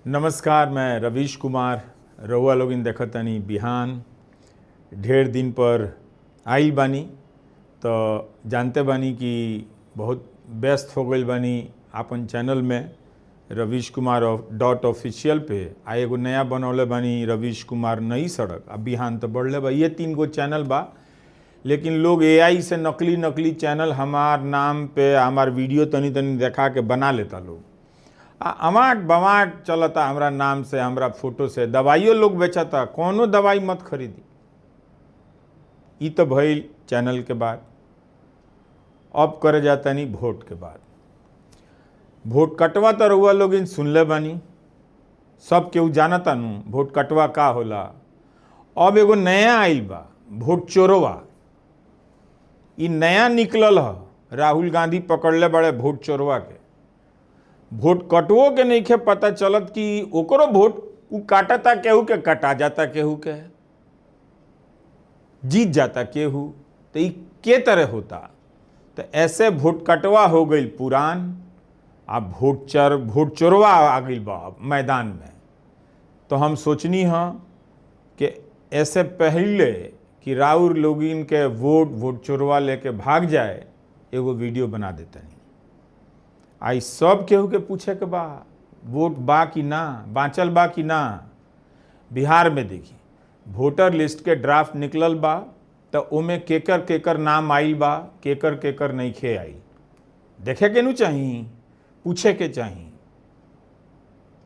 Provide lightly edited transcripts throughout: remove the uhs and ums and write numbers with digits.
नमस्कार, मैं रवीश कुमार। रउआ लोगिन देखतनी बिहान ढेर दिन पर आइल बानी, तो जानते बानी कि बहुत व्यस्त हो गई बानी आपन चैनल में रवीश कुमार .ऑफिशियल पे। आ एगो नया बनौले बानी रवीश कुमार नई सड़क। अब बिहान तो बढ़ले बा, ये 3 गो चैनल बा, लेकिन लोग एआई से नकली चैनल हमार नाम पे हमार वीडियो तनी देखा के बना लेता लोग। अमाट बमाट चलता हमरा नाम से, हमरा फोटो से। दवाइयों लोग बेचता, कोनो दवाई मत खरीदी। ई तो भइल चैनल के बाद। अब करे जाता नहीं वोट के बाद। वोट कटवा तो रउआ लोग इन सुनले बानी, सब केहू जानता नु वोट कटवा का होला। अब एगो नया आइल बा, वोट चोरवा। ई नया निकलल ह, राहुल गांधी पकड़ले बड़े वोट चोरवा के। वोट कटवो के नहीं खे पता चलत कि ओकरो वोट उ काटता केहू के, कटा जाता केहू के, जीत जाता केहू। तो ये के तरह होता? तो ऐसे वोट कटवा हो गई पुरान, अब वोट चोरवा आ गई बा मैदान में। तो हम सोचनी हाँ कि ऐसे पहले कि राउर लोगिन के वोट चोरवा लेके भाग जाए, एगो वीडियो बना देते नहीं। आई सब केहू के पूछे के बा वोट बा कि ना, बाँचल बा कि ना। बिहार में देखी वोटर लिस्ट के ड्राफ्ट निकलल बा, तो ओमे केकर नाम आइल बा, केकर नहीं खे आइल। देखे के नु चाही, पूछे के चाही,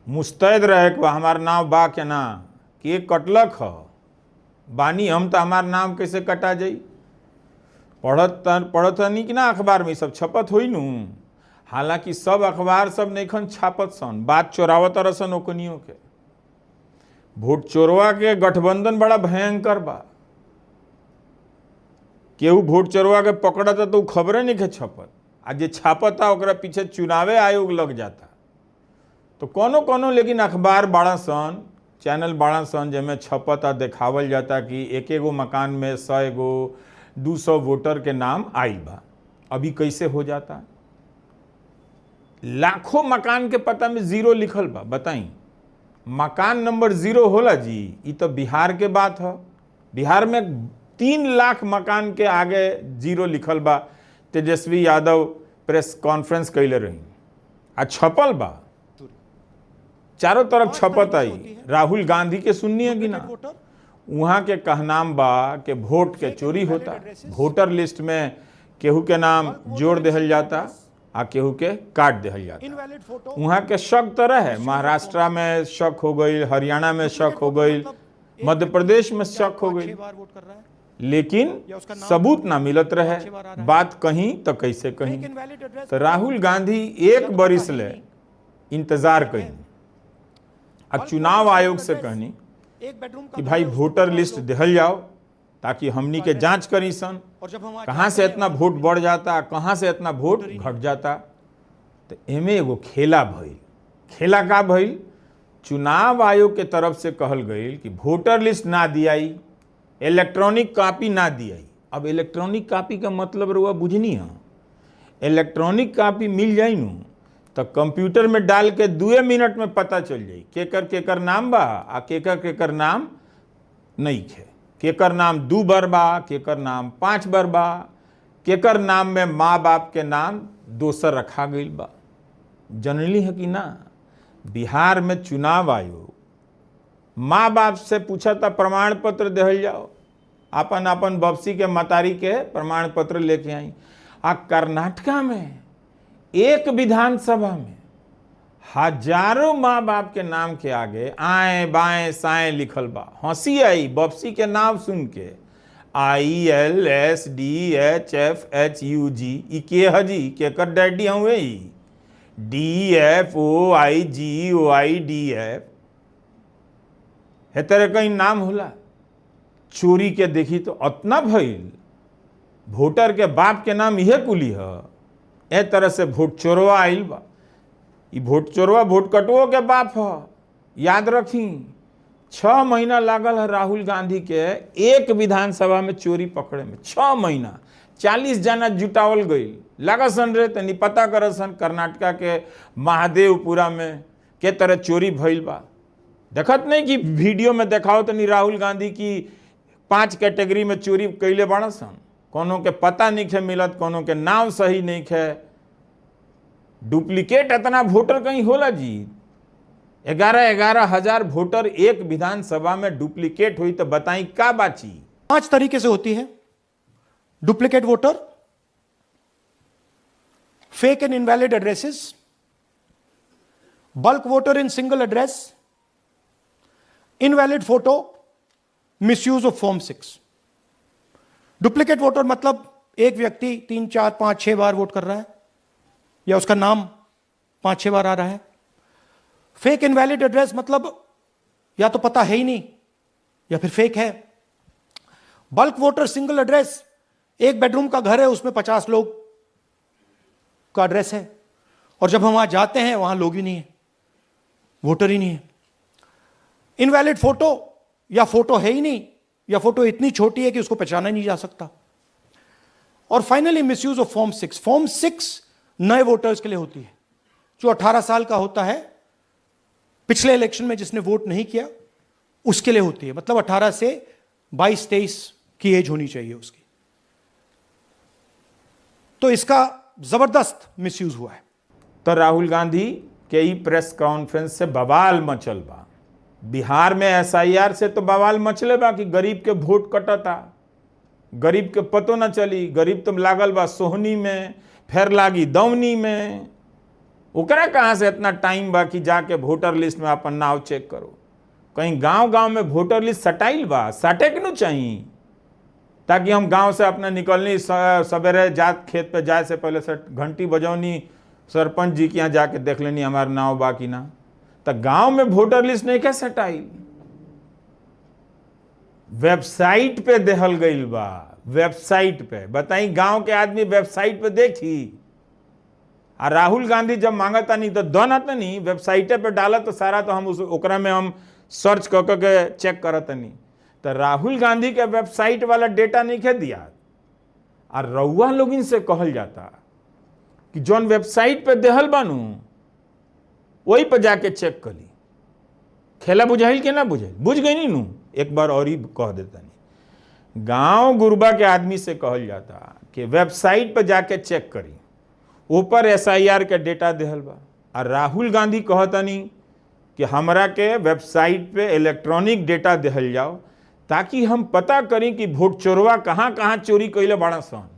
मुस्तैद रहे के बा हमार नाम बा के ना, के कटलक ह बानी हम, तो हमार नाम कैसे कटा जाई। पढ़त नहीं कि ना अखबार में सब छपत होई नु। हालांकि सब अखबार सब नइखन छापत सन, बात चोरावत रसन ओकनियों के। वोट चोरवा के गठबंधन बड़ा भयंकर बा। केहू वोट चोरवा के पकड़ता तो खबरें नहीं के छपत, आ जे छापता ओकरा पीछे चुनावे आयोग लग जाता। तो कोनो लेकिन अखबार बड़ा सन, चैनल बड़ा सन, जेमें छपता देखावल जाता कि एक एगो मकान में 100 गो 200 वोटर के नाम आइल बा। अभी कैसे हो जाता? लाखों मकान के पता में 0 लिखल बा। बताई, मकान नंबर 0 होला जी? ये तो बिहार के बात है। बिहार में 3 लाख मकान के आगे 0 लिखल बा। तेजस्वी यादव प्रेस कॉन्फ्रेंस कैले रही, आ छपल बा, चारों तरफ छपत आई। राहुल गांधी के सुननी है कि ना? वहाँ के कहनाम बा कि वोट के चोरी होता। वोटर लिस्ट में केहू के नाम जोड़ देहल जाता, आ केहू के काट देहल जाता। वहाँ के शक तरह है, महाराष्ट्र में शक हो गई, हरियाणा में शक हो गई, मध्य प्रदेश में शक हो गई, लेकिन सबूत ना मिलत रहे। बात कहीं तो कैसे कहीं। तो राहुल गांधी 1 बरिस ले इंतजार कहीं, आ चुनाव आयोग से कहनी कि भाई वोटर लिस्ट देहल जाओ, ताकि हमनी के जांच करी सन कहाँ से इतना वोट बढ़ जाता, कहाँ से इतना वोट घट जाता। तो एमे एगो खेला भइल। खेला का भइल? चुनाव आयोग के तरफ से कहल गई कि वोटर लिस्ट ना दियाई, इलेक्ट्रॉनिक कॉपी ना दियाई। अब इलेक्ट्रॉनिक कॉपी का मतलब रउआ बुझनी है। इलेक्ट्रॉनिक कॉपी मिल जाई नु, तो कंप्यूटर में डाल के 2 मिनट में पता चल जाई केकर नाम बा, आ केकर नाम नहीं खे। केकर नाम 2 बार बा, केकर नाम 5 बार बा, केकर नाम में माँ बाप के नाम दोसर रखा गई बा। जनरली है कि ना, बिहार में चुनाव आयोग माँ बाप से पूछा था प्रमाण पत्र देहल जाओ, अपन बपसी के मतारी के प्रमाण पत्र लेके आई। आ कर्नाटका में एक विधानसभा में हजारों माँ बाप के नाम के आगे आए बाएं साएं लिखल बा। हंसी आई बपसी के नाम सुन के। ILSDHFHUG ई के हजी, केकर डैडी हुए? DFOIGOIDF है तरह कहीं नाम होला। चोरी के देखी तो अतना भइल। वोटर के बाप के नाम इहे कुली है। ए तरह से वोट चोरवा आइल बा। ई वोट चोरवा वोट कटवो के बाप है। याद रखी, 6 महीना लागल है राहुल गांधी के एक विधानसभा में चोरी पकड़े में। 6 महीना 40 जना जुटावल गई। लागसन रे तनी पता करसन कर्नाटका के महादेवपुरा में के तरह चोरी भइल बा। देखत नहीं कि वीडियो में देखाओ तनी राहुल गांधी की 5 कैटेगरी में चोरी कैले बाड़ा सन, कोनो के पता नहीं खे मिलत, कोनो के नाम सही नहीं खे। डुप्लीकेट इतना वोटर कहीं होला जी? 11 हजार वोटर एक विधानसभा में डुप्लीकेट हुई तो बताई का बाची? 5 तरीके से होती है duplicate voter: fake and invalid addresses, bulk voter in single address, invalid photo, misuse of form 6। Duplicate voter मतलब एक व्यक्ति 3, 4, 5, 6 बार वोट कर रहा है या उसका नाम 5-6 बार आ रहा है। फेक इनवैलिड एड्रेस मतलब या तो पता है ही नहीं या फिर फेक है। बल्क वोटर सिंगल एड्रेस, एक बेडरूम का घर है, उसमें 50 लोग का एड्रेस है और जब हम वहां जाते हैं वहां लोग ही नहीं है, वोटर ही नहीं है। इनवैलिड फोटो, या फोटो है ही नहीं या फोटो इतनी छोटी है कि उसको पहचाना नहीं जा सकता। और finally misuse of form 6। Form 6 नए वोटर्स के लिए होती है, जो 18 साल का होता है, पिछले इलेक्शन में जिसने वोट नहीं किया उसके लिए होती है। मतलब 18 से 22-23 की एज होनी चाहिए उसकी। तो इसका जबरदस्त मिसयूज हुआ है। तो राहुल गांधी के ही प्रेस कॉन्फ्रेंस से बवाल मचल बा। बिहार में SIR से तो बवाल मचले बा कि गरीब के वोट कटता, गरीब के पतो न चली। गरीब तो लागल बा सोहनी में, फिर लागी दौनी में। ओकरा कहाँ से इतना टाइम बा कि जाके वोटर लिस्ट में अपन नाव चेक करो? कहीं गांव गांव में वोटर लिस्ट सटाइल बा? सटे के न चाहिए, ताकि हम गांव से अपना निकलनी सवेरे जात खेत पे जाए से पहले से घंटी बजौनी, सरपंच जी के यहाँ जाके देख लेनी हमारा नाव बा कि ना। तो गांव में वोटर लिस्ट नहीं कैसे सटाइल? वेबसाइट पे देहल गईल बा, वेबसाइट पे। बताई गांव के आदमी वेबसाइट पे देखी। और राहुल गांधी जब मांगता नहीं तो दोना तो नहीं, वेबसाइटे पे डाला तो सारा तो हम ओकरा में हम सर्च कर के चेक करत नहीं। तो राहुल गांधी के वेबसाइट वाला डेटा नहीं खे दिया। और रउआ लोग इनसे कहल जाता कि जौन वेबसाइट पे देहल बानू वही पर जाके चेक करी। खेला बुझाइल के ना बुझाइल? बुझ गई नहीं नू। एक बार और ही कह देता नहीं, गांव गुरबा के आदमी से कहल जाता कि वेबसाइट पर जाके चेक करी, ऊपर SIR के डेटा देहल बा। और राहुल गांधी कहता नहीं कि हमरा के वेबसाइट पे इलेक्ट्रॉनिक डेटा देहल जाओ, ताकि हम पता करें कि वोट चोरवा कहाँ कहाँ चोरी कैले बड़ा सन।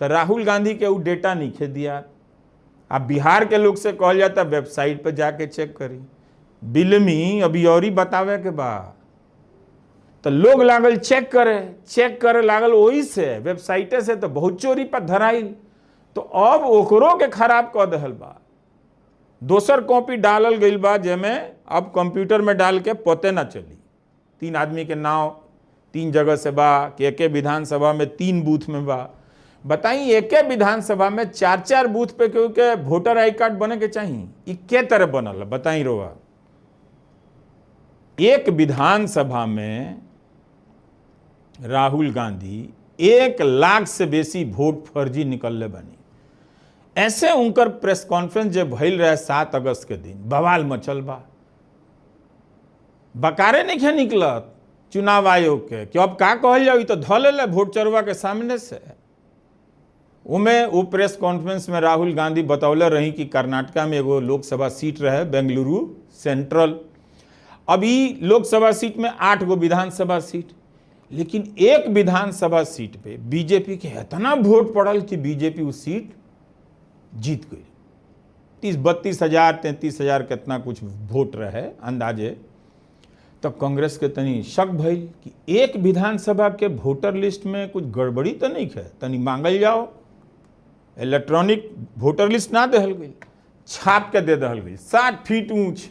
तो राहुल गांधी के वो डेटा नहीं खे दिया। अब बिहार के लोग से कहल जाता वेबसाइट पे जाके चेक करी। बिलमी अभी और ही बतावे के बाद तो लोग लागल चेक करे लागल। वही से वेबसाइटे से तो बहुत चोरी पर धराइल। तो अब ओकरो के खराब कह दहल बा। दोसर कॉपी डालल गईल बा, जेमें अब कंप्यूटर में डाल के पते ना चली 3 आदमी के नाम 3 जगह से बा, कि एके विधानसभा में 3 बूथ में बा। बताई एके विधानसभा में 4-4 बूथ पे क्यों के वोटर आई कार्ड बने के चाहिए? ई के तरह बनल? बताई रोआ। एक विधानसभा में राहुल गांधी 1 लाख से बेसी वोट फर्जी निकलले बनी। ऐसे उनकर प्रेस कॉन्फ्रेंस जब भइल रहे 7 अगस्त के दिन, बवाल मचल बा। बकारे नहीं खे निकलत चुनाव आयोग के कि अब का कहल जाओ, तो धले ले वोट चोरवा के सामने से। उमें वो प्रेस कॉन्फ्रेंस में राहुल गांधी बतौले रही कि कर्नाटका में एगो लोकसभा सीट रहे, बेंगलुरु सेंट्रल। अभी लोकसभा सीट में 8 गो विधानसभा सीट, लेकिन एक विधानसभा सीट पे बीजेपी के इतना वोट पड़ल कि बीजेपी उस सीट जीत गई। 32 हजार 33 हजार कितना कुछ वोट रहे अंदाजे। तो कांग्रेस के तनी शक भइल कि एक विधानसभा के वोटर लिस्ट में कुछ गड़बड़ी तो नहीं है, तनी मांगल जाओ। इलेक्ट्रॉनिक वोटर लिस्ट ना देहल गई, छाप के दे दहल गई। 60 फीट ऊंच,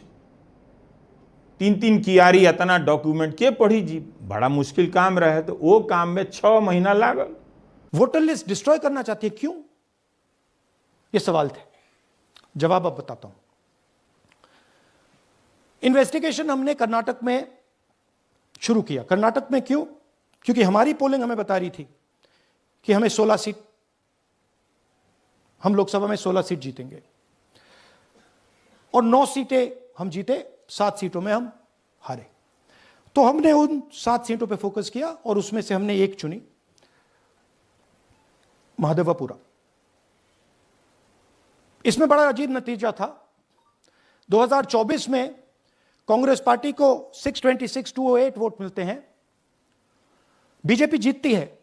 3-3 कियारी, इतना डॉक्यूमेंट के पढ़ी जी? बड़ा मुश्किल काम रहे। तो वो काम में 6 महीना लागल। वोटर लिस्ट डिस्ट्रॉय करना चाहती है, क्यों? ये सवाल थे, जवाब अब बताता हूं। इन्वेस्टिगेशन हमने कर्नाटक में शुरू किया। कर्नाटक में क्यों? क्योंकि हमारी पोलिंग हमें बता रही थी कि हमें 16 सीट, हम लोकसभा में 16 सीट जीतेंगे। और 9 सीटें हम जीते, 7 सीटों में हम हारे। तो हमने उन 7 सीटों पे फोकस किया और उसमें से हमने एक चुनी, महादेवपुरा। इसमें बड़ा अजीब नतीजा था। 2024 में कांग्रेस पार्टी को 626-208 वोट मिलते हैं, बीजेपी जीतती है,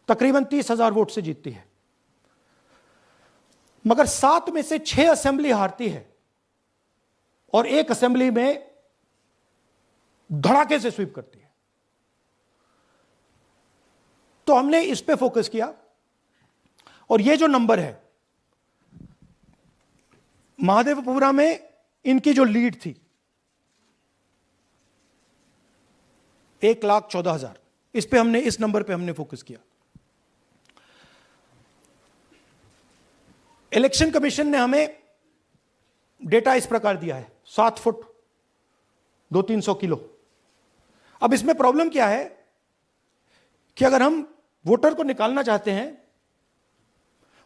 तकरीबन 30,000 वोट से जीतती है, मगर 7 में से 6 असेंबली हारती है और 1 असेंबली में धड़ाके से स्वीप करती है। तो हमने इस पे फोकस किया और ये जो नंबर है, महादेवपुरा में इनकी जो लीड थी 1,14,000, इस पे हमने, इस नंबर पे हमने फोकस किया। इलेक्शन कमीशन ने हमें डेटा इस प्रकार दिया है, 7 फुट 200-300 किलो। अब इसमें प्रॉब्लम क्या है कि अगर हम वोटर को निकालना चाहते हैं,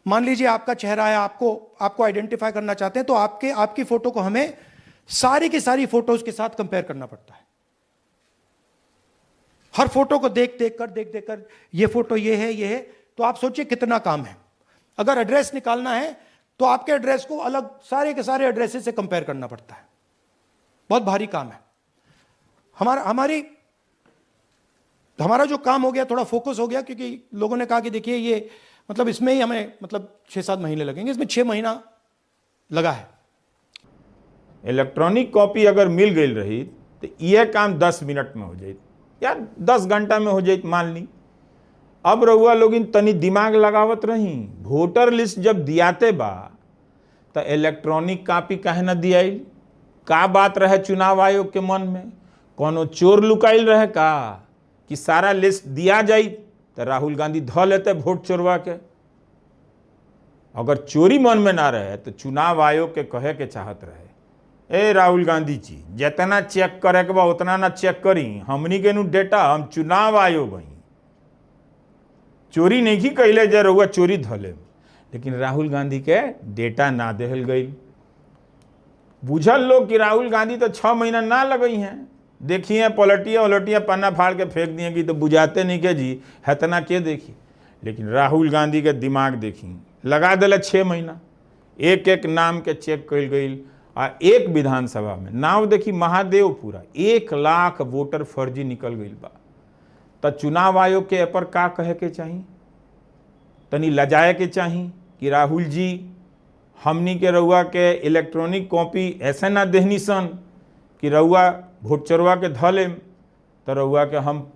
मान लीजिए आपका चेहरा है, आपको आइडेंटिफाई करना चाहते हैं, तो आपकी फोटो को हमें सारी की सारी फोटोज के साथ कंपेयर करना पड़ता है। हर फोटो को देख देख कर ये फोटो ये है, तो आप सोचिए कितना काम है। अगर एड्रेस निकालना है तो आपके एड्रेस को अलग सारे के सारे एड्रेसेस से कंपेयर करना पड़ता है, बहुत भारी काम है। हमारा जो काम हो गया, थोड़ा फोकस हो गया, क्योंकि लोगों ने कहा कि देखिए ये मतलब इसमें ही हमें मतलब 6-7 महीने लगेंगे, इसमें 6 महीना लगा है। इलेक्ट्रॉनिक कॉपी अगर मिल गई रही तो यह काम 10 मिनट में हो जाए या 10 घंटा में हो जाए मान ली। अब रहुआ लोग इन तनी दिमाग लगावत रही, वोटर लिस्ट जब दियाते बा तो इलेक्ट्रॉनिक कॉपी काहे न दियाई? का बात रहे चुनाव आयोग के मन में? कोनो चोर लुकाइल रहे का कि सारा लिस्ट दिया जाई तो राहुल गांधी ध लेते वोट चोरवा के? अगर चोरी मन में ना रहे तो चुनाव आयोग के कहे के चाहत रहे, ए राहुल गांधी जी जितना चेक करे के बा उतना ना चेक करी, हमनी के नु डेटा, हम चुनाव आयोग हई, चोरी नहीं की कैले जे रहुआ चोरी धले। लेकिन राहुल गांधी के डेटा ना देहल गई। बुझल लोग कि राहुल गांधी तो 6 महीना ना लगई हैं, देखिए पलटिया पन्ना फाड़ के फेंक दिए कि तो बुझाते नहीं के जी हेतना के देखी। लेकिन राहुल गांधी के दिमाग देखी, लगा दिले 6 महीना, एक एक नाम के चेक कल गई। आ एक विधानसभा में नाव देखी महादेवपुरा 1 लाख वोटर फर्जी निकल गई बा। तो चुनाव आयोग के पर का कहे के चाहिए? तनी लजाए के चाहिए कि राहुल जी हमनी के रउआ के इलेक्ट्रॉनिक कॉपी ऐसे ना देहनी सन कि रउआ वोट चोरवा के ध लेम तो रउआ के हम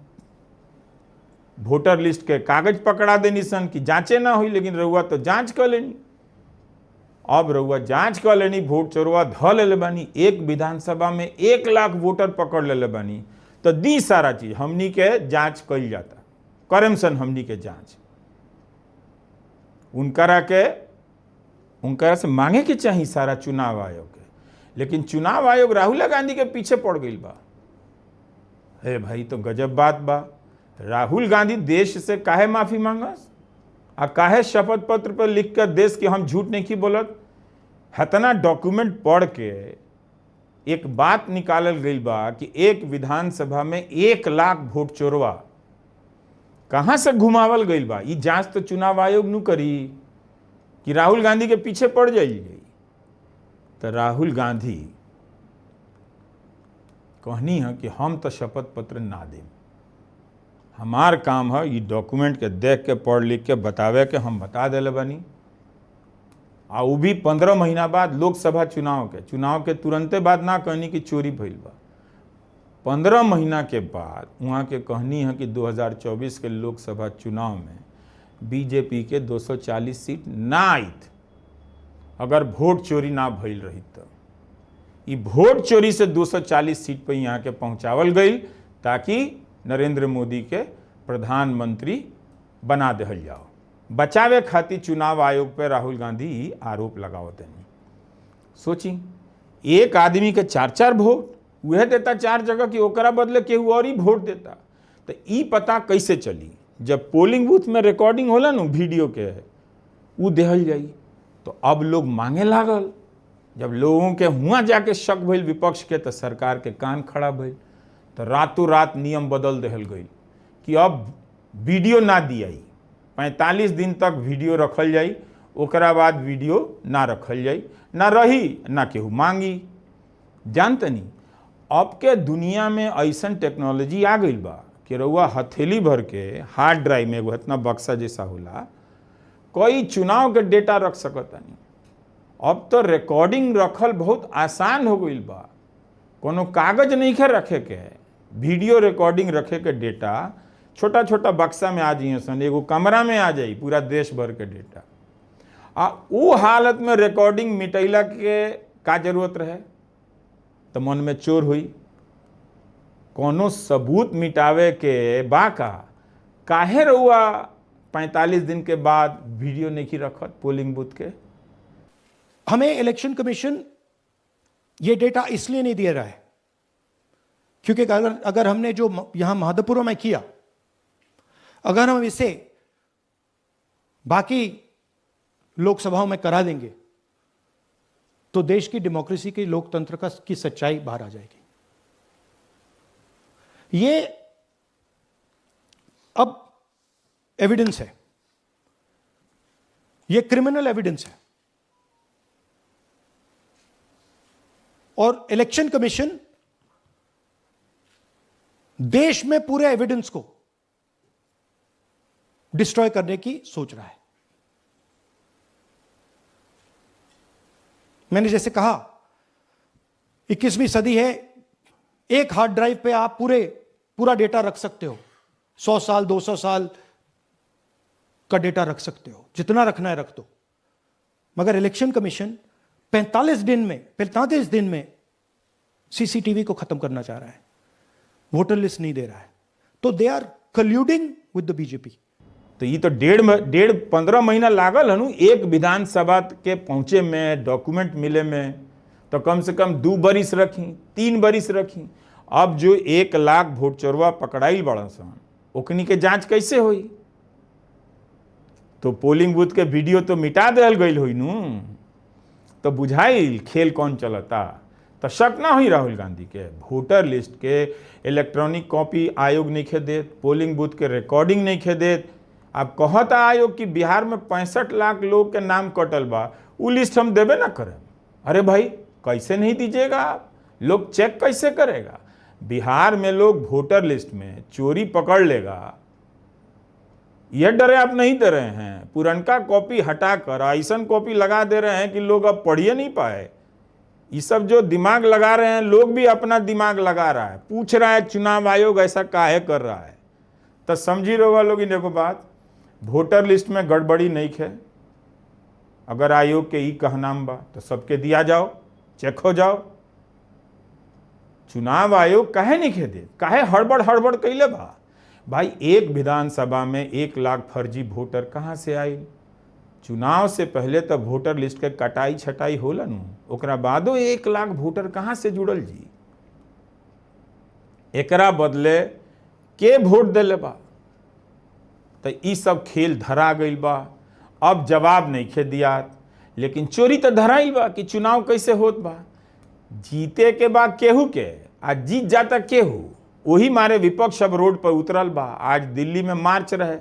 वोटर लिस्ट के कागज पकड़ा देनी सन कि जांचे ना हुई, लेकिन रउआ तो जांच कर लेनी। अब रउआ जांच कर लेनी, वोट चोरवा ध ले बानी, एक विधानसभा में 1 लाख वोटर पकड़ ले बानी, तो दी सारा चीज हमनी के जांच कल जाता, करम सन हमनी के जांच। उनकरा से मांगे के चाहिए सारा चुनाव आयोग के। लेकिन चुनाव आयोग राहुल गांधी के पीछे पड़ गई बा। हे भाई तो गजब बात बा। राहुल गांधी देश से काहे माफी मांगस आ काहे शपथ पत्र पर लिख कर देश के हम झूठ नहीं की बोलत? हतना डॉक्यूमेंट पढ़ के एक बात निकालल गई बा कि एक विधानसभा में 1 लाख वोट चोरवा कहां से घुमावल गई बा। ये जांच तो चुनाव आयोग नु करी कि राहुल गांधी के पीछे पड़ जाइए। तो राहुल गांधी कहनी है कि हम तो शपथ पत्र ना दें, हमार काम है ये डॉक्यूमेंट के देख के पढ़ लिख के बतावे के हम बता दिले बानी। आ वो भी 15 महीना बाद लोकसभा चुनाव के तुरंते बाद ना कहनी कि चोरी भइल बा। 15 महीना के बाद वहाँ के कहनी है कि 2024 के लोकसभा चुनाव में बीजेपी के 240 सीट ना आयत अगर वोट चोरी ना भइल रही। तो ये वोट चोरी से 240 सीट पर यहाँ के पहुँचावल गई ताकि नरेंद्र मोदी के प्रधानमंत्री बना देहल जाओ। बचावे खातिर चुनाव आयोग पे राहुल गांधी आरोप लगावत हैं। सोची एक आदमी के 4-4 वोट वह देता 4 जगह की, ओकरा बदले केहू और ही वोट देता। तो ई पता कैसे चली? जब पोलिंग बूथ में रिकॉर्डिंग होला न वीडियो के, वो देहल जाई। तो अब लोग मांगे लागल जब लोगों के हुआ जाके शक भइल विपक्ष के, तो सरकार के कान खड़ा भइल, तो रातों रात नियम बदल देहल गई कि अब वीडियो ना दियाई, 45 दिन तक वीडियो रखल जाई, ओकरा बाद वीडियो ना रखल जाई, ना रही ना केहू मांगी। जानतनी अब के दुनिया में ऐसन टेक्नोलॉजी आ गई बा कि रउआ हथेली भर के हार्ड ड्राइव में एगो इतना बक्सा जैसा होला, कोई चुनाव के डेटा रख सकतानी। अब तो रिकॉर्डिंग रखल बहुत आसान हो गई बा, कोनो कागज नहीं खे रखे के, वीडियो रिकॉर्डिंग रखे के डेटा छोटा छोटा बक्सा में आ जाइए सन, एगो कमरा में आ जाई पूरा देश भर के डेटा। आ वो हालत में रिकॉर्डिंग मिटैला के का जरूरत रहे? तो मन में चोर हुई, कोनो सबूत मिटावे के बाका काहे रहुआ 45 दिन के बाद वीडियो नहीं रखत पोलिंग बूथ के? हमें इलेक्शन कमीशन ये डेटा इसलिए नहीं दे रहा है क्योंकि अगर हमने जो यहां माधोपुर में किया, अगर हम इसे बाकी लोकसभाओं में करा देंगे तो देश की डेमोक्रेसी की लोकतंत्र की सच्चाई बाहर आ जाएगी। ये अब एविडेंस है, ये क्रिमिनल एविडेंस है, और इलेक्शन कमीशन देश में पूरे एविडेंस को डिस्ट्रॉय करने की सोच रहा है। मैंने जैसे कहा 21वीं सदी है, एक हार्ड ड्राइव पे आप पूरा डेटा रख सकते हो, 100 साल 200 साल का डेटा रख सकते हो, जितना रखना है रख दो। मगर इलेक्शन कमीशन 45 दिन में सीसीटीवी को खत्म करना चाह रहा है, वोटर लिस्ट नहीं दे रहा है। तो दे आर कल्यूडिंग विद द बीजेपी। तो ये तो 15 महीना लागल है एक विधानसभा के पहुंचे में, डॉक्यूमेंट मिले में, तो कम से कम 2 बरिस रखी, 3 बरिस रखी। अब जो 1 लाख वोट चोरवा पकड़ाइल बड़ा सन, ओकनी के जांच कैसे होई? तो पोलिंग बूथ के वीडियो तो मिटा देल गई हुई नू, तो बुझाइल खेल कौन चलता। तो शक ना हुई राहुल गांधी के वोटर लिस्ट के इलेक्ट्रॉनिक कॉपी आयोग नहीं खे देत, पोलिंग बूथ के रिकॉर्डिंग नहीं खे देत। अब कहता आयोग कि बिहार में 65 लाख लोग के नाम कटल बा, वो लिस्ट हम देवे ना करें। अरे भाई कैसे नहीं दीजिएगा आप? लोग चेक कैसे करेगा? बिहार में लोग वोटर लिस्ट में चोरी पकड़ लेगा, यह डरे आप नहीं दे रहे हैं। पुरनका कॉपी हटाकर ऐसा कॉपी लगा दे रहे हैं कि लोग अब पढ़िए नहीं पाए। ये सब जो दिमाग लगा रहे हैं, लोग भी अपना दिमाग लगा रहा है, पूछ रहा है चुनाव आयोग ऐसा काहे कर रहा है। तो समझी रहोगा लोग इन एगो बात, वोटर लिस्ट में गड़बड़ी नहीं है। अगर आयोग के ई कहनाम बा तो सबके दिया जाओ, चेक हो जाओ। चुनाव आयोग काहे नहीं खे दे, काहे हड़बड़ कैले बा? भाई एक विधानसभा में 1 लाख फर्जी वोटर कहाँ से आई? चुनाव से पहले तो वोटर लिस्ट के कटाई छटाई होला नु, ओकरा बादो 1 लाख वोटर कहाँ से जुड़ल जी? एकरा बदले के वोट दिले बा? तो ई सब खेल धरा गई बा। अब जवाब नहीं खे दिया, लेकिन चोरी तो धराइल बा कि चुनाव कैसे होत बा। जीते के बाद केहू के, आज जीत जाता केहू, वही मारे विपक्ष अब रोड पर उतरल बा। आज दिल्ली में मार्च रहे,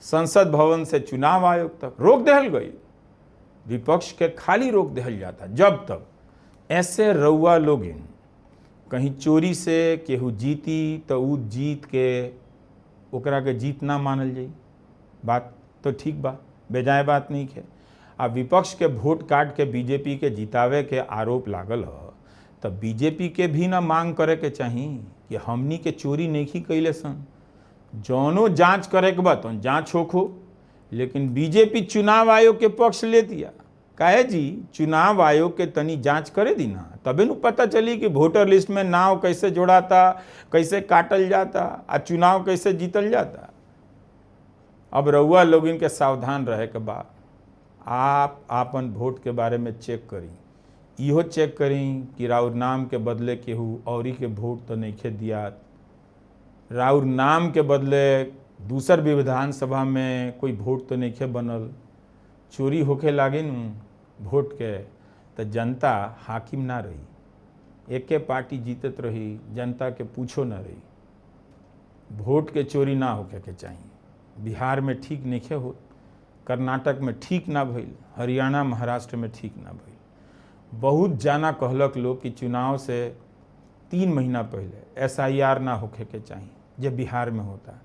संसद भवन से चुनाव आयोग तक रोक देहल गई। विपक्ष के खाली रोक देहल जाता जब तक ऐसे रउआ लोगिन कहीं चोरी से केहू जीती तो उ जीत के ओकरा के जीत ना मानल जाई। बात तो ठीक बा, बेजाय बात नहीं है। अब विपक्ष के वोट काट के बीजेपी के जितावे के आरोप लागल ह, तब बीजेपी के भी ना मांग करे के चाही कि हमनी के चोरी नहीं कैले सन। जौनो जांच करे के बा तो जांच होखो, लेकिन बीजेपी चुनाव आयोग के पक्ष ले दिया। काहे जी? चुनाव आयोग के तनी जांच करे दी ना, तबे नु पता चली कि वोटर लिस्ट में नाव कैसे जोड़ाता, कैसे काटल जाता, आ चुनाव कैसे जीतल जाता। अब रउआ लोग इनके सावधान रहे के बा। आप आपन वोट के बारे में चेक करी, इहो चेक करी कि राउर नाम के बदले केहू औरी के वोट तो नहीं खे दिया, राउर नाम के बदले दूसर विधानसभा में कोई वोट तो नहीं खे बनल। चोरी होके लागे न वोट के, तो जनता हाकिम ना रही, एके पार्टी जीतत रही, जनता के पूछो ना रही। वोट के चोरी ना होके के चाहिए। बिहार में ठीक नहीं हो, कर्नाटक में ठीक ना भइल, हरियाणा महाराष्ट्र में ठीक ना भइल। बहुत जाना कहलक लोग कि चुनाव से 3 महीना पहले SIR ना होके के चाहिए, जब बिहार में होता।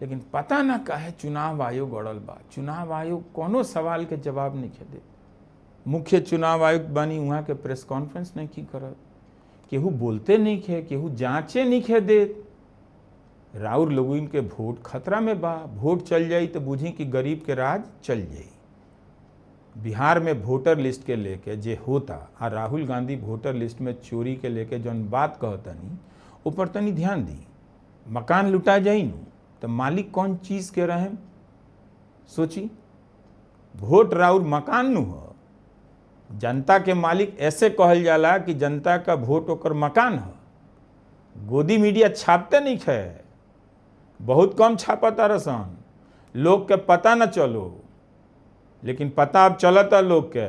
लेकिन पता ना काहे चुनाव आयोग अड़ल बा। चुनाव आयोग कोनो सवाल के जवाब नहीं दे। मुख्य चुनाव आयुक्त बानी, वहाँ के प्रेस कॉन्फ्रेंस नहीं की करत, केहू बोलते नहीं खे, केहू जांचे नहीं खे दे। राउर लोगन के वोट खतरा में बा। वोट चल जाई तो बुझी कि गरीब के राज चल जाई। बिहार में वोटर लिस्ट के लेके जे होता, आ राहुल गांधी वोटर लिस्ट में चोरी के लेके जौन बात कहतनी, ऊपर तनी ध्यान दी। मकान लुटा जाई नु तो मालिक कौन चीज के रहे, सोची। वोट राउर मकान नु हो। जनता के मालिक ऐसे कहल जाला कि जनता का वोट ओकर मकान है। गोदी मीडिया छापते नहीं है, बहुत कम छापता रसन, लोग के पता न चलो। लेकिन पता अब चलता लोग के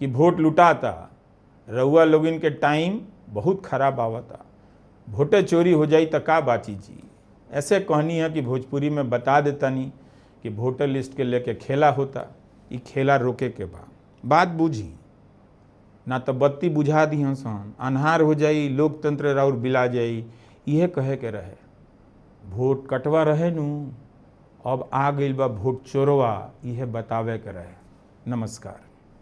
कि वोट लुटाता। रउआ लोगिन के टाइम बहुत खराब आवता। वोटे चोरी हो जाई तो का बाची जी। ऐसे कहनी है कि भोजपुरी में बता देता नहीं कि वोटर लिस्ट के लेके खेला होता। ये खेला रोके के बात बूझी ना तो बत्ती बुझा दी सन, अन्हार हो जाई, लोकतंत्र राउर बिला जाई। यह कहे के रहे। वोट कटवा रहे नु, अब आ गई बा वोट चोरवा, यह बतावे के रहे। नमस्कार।